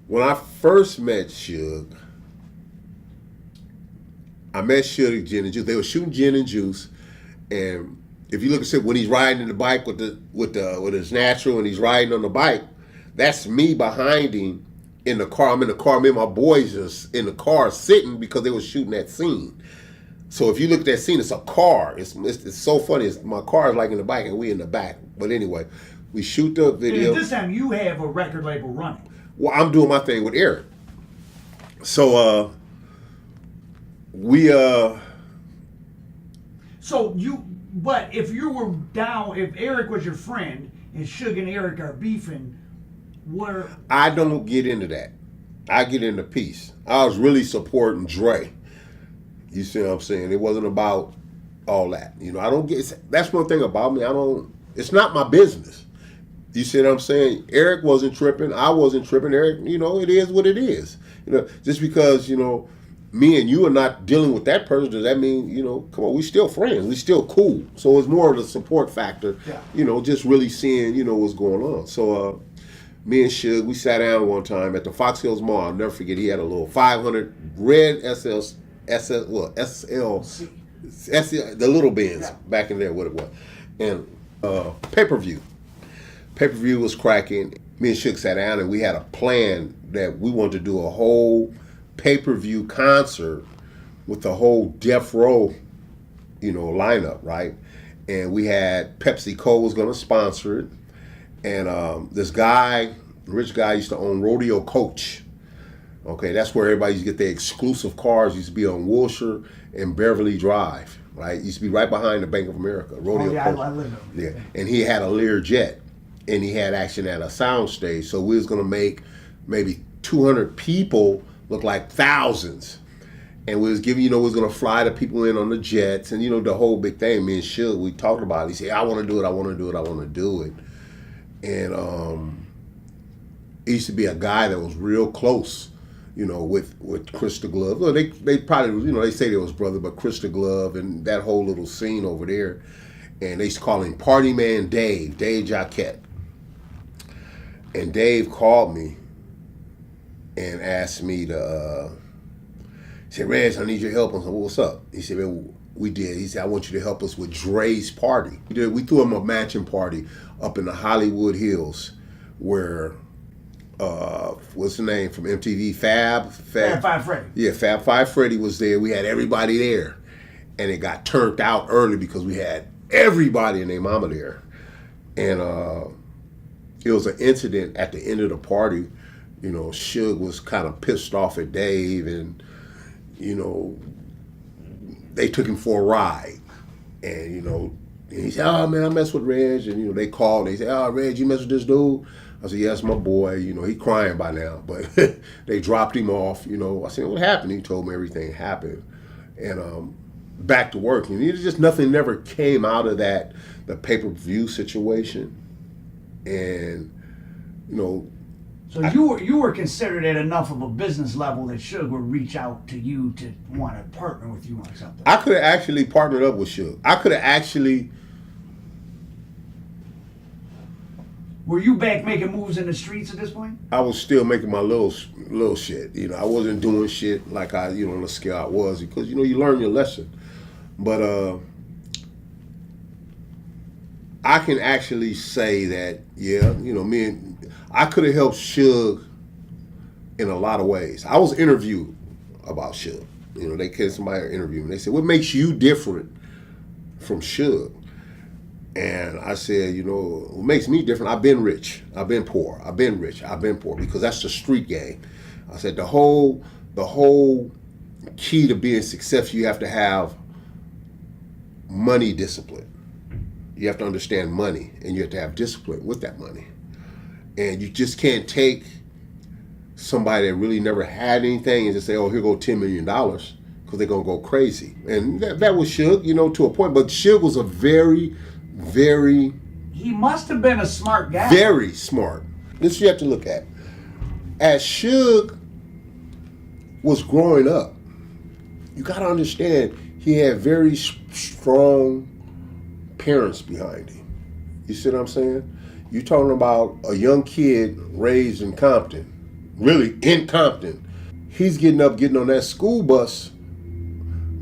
When I first met Suge, I met Suge at Gin and Juice. They were shooting Gin and Juice, and if you look at it, when he's riding the bike with his natural and he's riding on the bike, that's me behind him in the car. I'm in the car. Me and my boys just in the car sitting because they were shooting that scene. So if you look at that scene, it's a car. It's so funny. My car is like in the back and we in the back. But anyway, we shoot the video. And this time you have a record label running. Well, I'm doing my thing with Eric. So we But if you were down, if Eric was your friend and Suge and Eric are beefing, I don't get into that. I get into peace. I was really supporting Dre. You see what I'm saying? It wasn't about all that. I don't get. That's one thing about me. It's not my business. You see what I'm saying? Eric wasn't tripping. I wasn't tripping. Eric, it is what it is. Just because me and you are not dealing with that person, does that mean, come on, we still friends. We still cool. So it's more of the support factor, just really seeing, what's going on. So me and Suge, we sat down one time at the Fox Hills Mall. I'll never forget, he had a little 500 red SL, the little bins back in there, what it was. And pay-per-view. Pay-per-view was cracking. Me and Suge sat down and we had a plan that we wanted to do a whole pay-per-view concert with the whole Death Row, lineup, right? And we had PepsiCo was going to sponsor it, and this guy, rich guy, used to own Rodeo Coach. Okay, that's where everybody used to get their exclusive cars. Used to be on Wilshire and Beverly Drive, right? Used to be right behind the Bank of America. Rodeo Coach. I live there. Yeah, and he had a Learjet, and he had action at a sound stage. So we was going to make maybe 200 people look like thousands. And we was giving, we was going to fly the people in on the jets and, the whole big thing. Me and Suge, we talked about it. He said, I want to do it, I want to do it, I want to do it. And he used to be a guy that was real close, with Chris the Glove. Well, they probably, they say they was brother, but Chris the Glove and that whole little scene over there. And they used to call him Party Man Dave Jaquette. And Dave called me and asked me to, he said, Reg, I need your help. I said, well, what's up? He said, man, we did. He said, I want you to help us with Dre's party. We threw him a matching party up in the Hollywood Hills where, what's the name from MTV? Fab Five Freddy. Yeah, Fab Five Freddy was there. We had everybody there. And it got turned out early because we had everybody and their mama there. And it was an incident at the end of the party. Suge was kind of pissed off at Dave, and, they took him for a ride. And, he said, oh, man, I mess with Reg. And, they called. They said, oh, Reg, you mess with this dude? I said, yes, my boy. He crying by now. But they dropped him off. I said, what happened? He told me everything happened. And back to work. And nothing never came out of that, the pay-per-view situation. And, So you were considered at enough of a business level that Suge would reach out to you to want to partner with you on something. I could have actually partnered up with Suge. I could have actually. Were you back making moves in the streets at this point? I was still making my little shit. I wasn't doing shit like I, on the scale I was, because you learn your lesson. But I can actually say that, I could have helped Suge in a lot of ways. I was interviewed about Suge. They had somebody interview me. They said, what makes you different from Suge? And I said, what makes me different, I've been rich, I've been poor, I've been rich, I've been poor, because that's the street game. I said, the whole key to being successful, you have to have money discipline. You have to understand money, and you have to have discipline with that money. And you just can't take somebody that really never had anything and just say, oh, here go $10 million, because they're going to go crazy. And that was Suge, to a point. But Suge was a very, very... He must have been a smart guy. Very smart. This you have to look at. As Suge was growing up, you got to understand, he had very strong parents behind him. You see what I'm saying? You're talking about a young kid raised in Compton, really in Compton. He's getting on that school bus,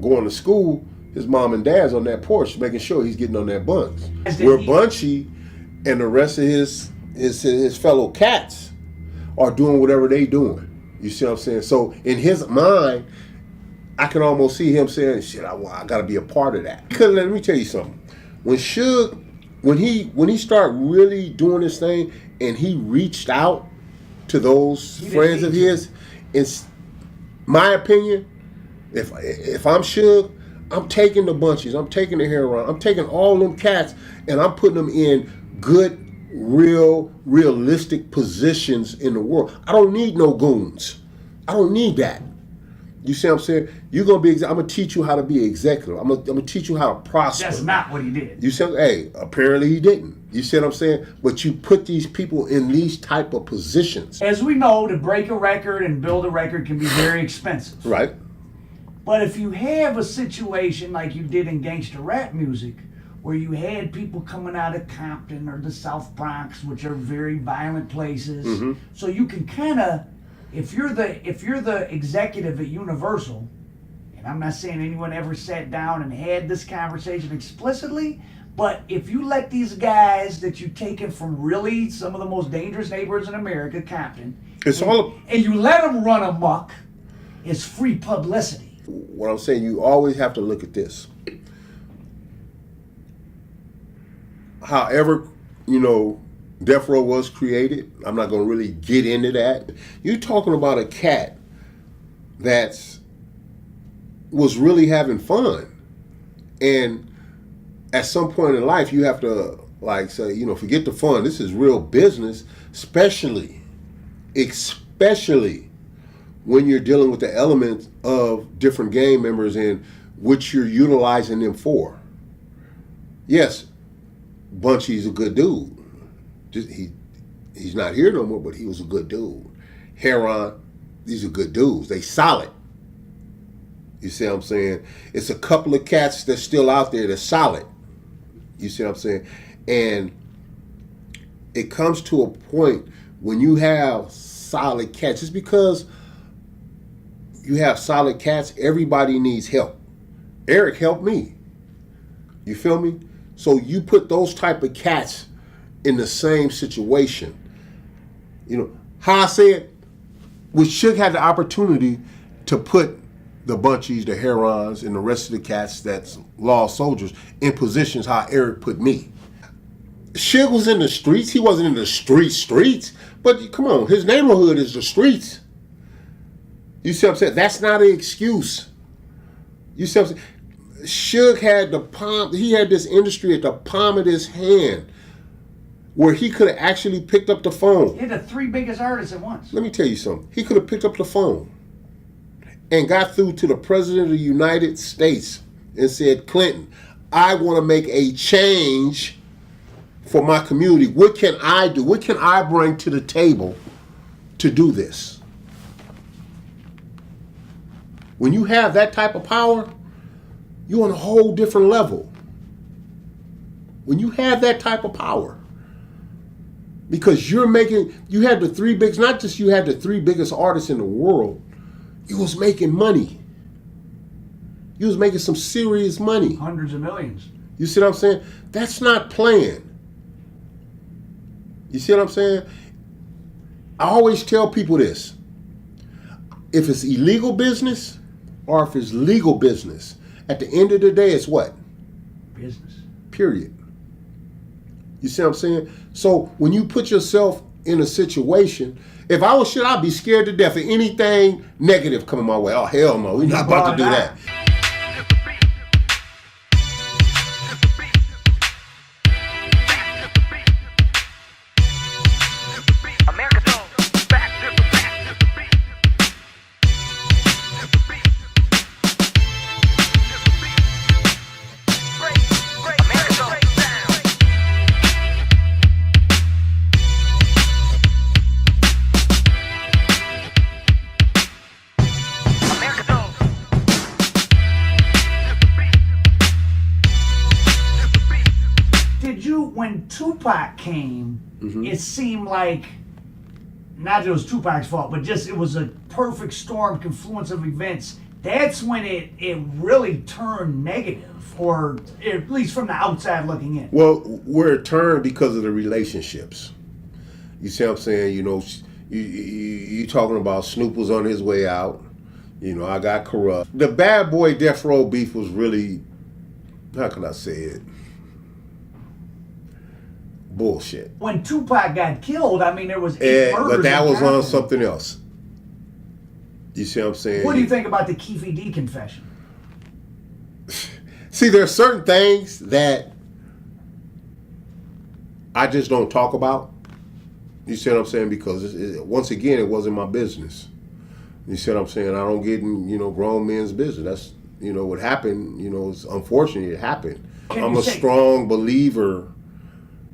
going to school. His mom and dad's on that porch, making sure he's getting on that bus. Where Bunchy and the rest of his fellow cats are doing whatever they doing. You see what I'm saying? So in his mind, I can almost see him saying, "Shit, I got to be a part of that." Because let me tell you something. When Suge, when he started really doing this thing, and he reached out to those friends of his, in my opinion, if I'm Suge, I'm taking the Bunchies, I'm taking the Heron, I'm taking all them cats, and I'm putting them in good, realistic positions in the world. I don't need no goons. I don't need that. You see what I'm saying? You're gonna be. I'm gonna teach you how to be executive. I'm gonna teach you how to prosper. That's not what he did. You said, hey, apparently he didn't. You see what I'm saying? But you put these people in these type of positions. As we know, to break a record and build a record can be very expensive. Right. But if you have a situation like you did in gangster rap music, where you had people coming out of Compton or the South Bronx, which are very violent places, so you can kind of, if you're the executive at Universal, and I'm not saying anyone ever sat down and had this conversation explicitly, but if you let these guys that you've taken from really some of the most dangerous neighborhoods in America, Compton, and you let them run amok, it's free publicity. What I'm saying, you always have to look at this. However, Death Row was created. I'm not going to really get into that. You're talking about a cat that was really having fun. And at some point in life, you have to say, forget the fun. This is real business, especially when you're dealing with the elements of different gang members and which you're utilizing them for. Yes, Bunchy's a good dude. He's not here no more, but he was a good dude. Heron, these are good dudes. They solid. You see what I'm saying? It's a couple of cats that's still out there that's solid. You see what I'm saying? And it comes to a point when you have solid cats. Just because you have solid cats, everybody needs help. Eric helped me. You feel me? So you put those type of cats in the same situation. How I said, we should have the opportunity to put the Bunchies, the Herons, and the rest of the cats that's lost soldiers in positions how Eric put me. Suge was in the streets. He wasn't in the streets. But come on, his neighborhood is the streets. You see what I'm saying? That's not an excuse. You see what I'm saying? Suge had he had this industry at the palm of his hand where he could have actually picked up the phone. He had the three biggest artists at once. Let me tell you something. He could have picked up the phone and got through to the President of the United States and said, Clinton, I want to make a change for my community. What can I do? What can I bring to the table to do this? When you have that type of power, you're on a whole different level. When you have that type of power, because you had the three biggest, not just you had the three biggest artists in the world, you was making money. You was making some serious money. Hundreds of millions. You see what I'm saying? That's not playing. You see what I'm saying? I always tell people this. If it's illegal business or if it's legal business, at the end of the day, it's what? Business. Period. You see what I'm saying? So when you put yourself in a situation, if I was shit, I'd be scared to death of anything negative coming my way. Oh, hell no, we're not about to do that. When Tupac came, it seemed like not that it was Tupac's fault, but just it was a perfect storm, confluence of events. That's when it really turned negative, or at least from the outside looking in. Well, where it turned because of the relationships. You see what I'm saying? You know, you talking about Snoop was on his way out. You know, I got corrupt. The Bad Boy Death Row beef was really, how can I say it? Bullshit. When Tupac got killed, I mean, there was 8 murders. But that in was on Compton. something else. You see what I'm saying? What do you think about the Keefe D confession? See, there are certain things that I just don't talk about. You see what I'm saying? Because once again, it wasn't my business. You see what I'm saying? I don't get in, grown men's business. That's, what happened, it's unfortunate it happened. I'm a strong believer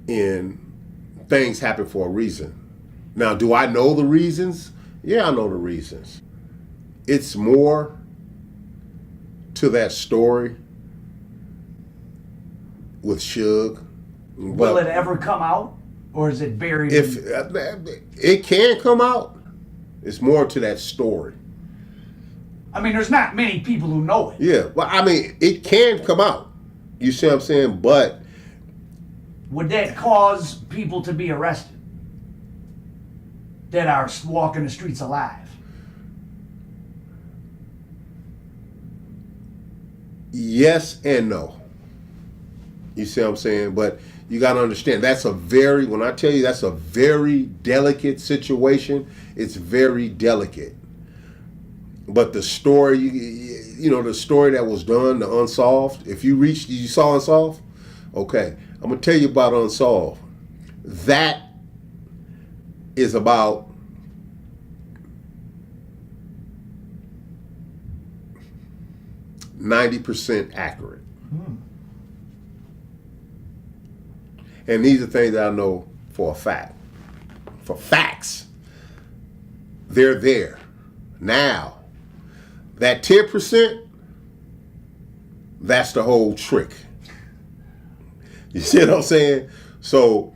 in things happen for a reason. Now, do I know the reasons? Yeah, I know the reasons. It's more to that story with Suge. Will it ever come out? Or is it buried? If it can come out, it's more to that story. I mean, there's not many people who know it. Yeah, well, I mean, it can come out. You see what I'm saying? But would that cause people to be arrested that are walking the streets alive? Yes and no. You see what I'm saying? But you got to understand, when I tell you that's a very delicate situation, it's very delicate. But the story, the story that was done, the Unsolved, you saw Unsolved? Okay, I'm going to tell you about Unsolved. That is about %90 accurate. And these are things that I know for a fact. For facts. They're there. Now, that 10%, that's the whole trick. You see what I'm saying? So